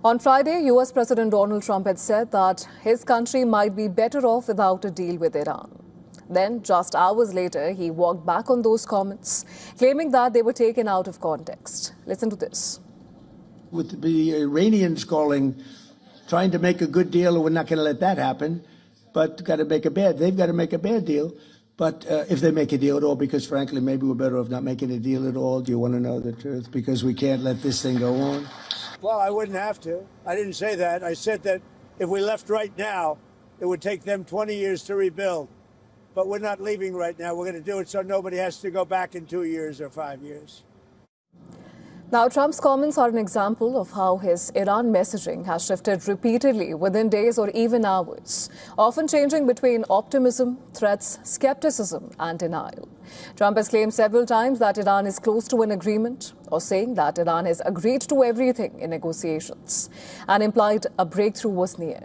On Friday, US President Donald Trump had said that his country might be better off without a deal with Iran. Then, just hours later, he walked back on those comments, claiming that they were taken out of context. Listen to this. With the Iranians trying to make a good deal, we're not going to let that happen, but they've got to make a bad deal. But if they make a deal at all, because frankly, maybe we're better off not making a deal at all. Do you want to know the truth? Because we can't let this thing go on. Well, I wouldn't have to. I didn't say that. I said that if we left right now, it would take them 20 years to rebuild. But we're not leaving right now. We're going to do it so nobody has to go back in 2 years or 5 years. Now, Trump's comments are an example of how his Iran messaging has shifted repeatedly within days or even hours, often changing between optimism, threats, skepticism, and denial. Trump has claimed several times that Iran is close to an agreement, or saying that Iran has agreed to everything in negotiations, and implied a breakthrough was near.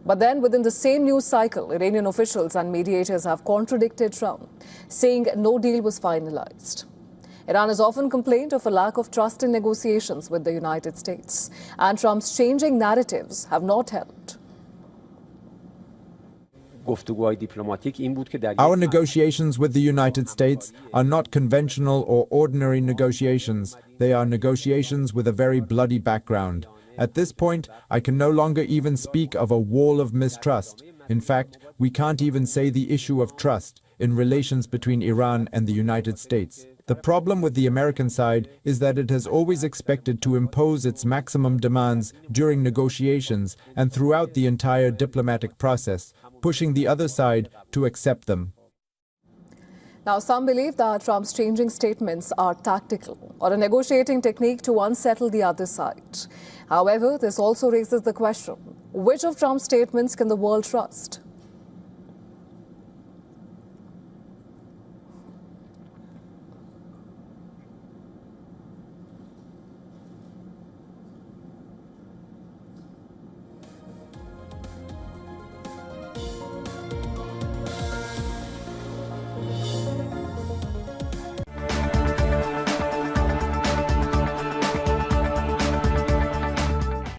But then, within the same news cycle, Iranian officials and mediators have contradicted Trump, saying no deal was finalized. Iran has often complained of a lack of trust in negotiations with the United States, and Trump's changing narratives have not helped. Our negotiations with the United States are not conventional or ordinary negotiations. They are negotiations with a very bloody background. At this point, I can no longer even speak of a wall of mistrust. In fact, we can't even say the issue of trust in relations between Iran and the United States. The problem with the American side is that it has always expected to impose its maximum demands during negotiations and throughout the entire diplomatic process, pushing the other side to accept them. Now, some believe that Trump's changing statements are tactical or a negotiating technique to unsettle the other side. However, this also raises the question, which of Trump's statements can the world trust?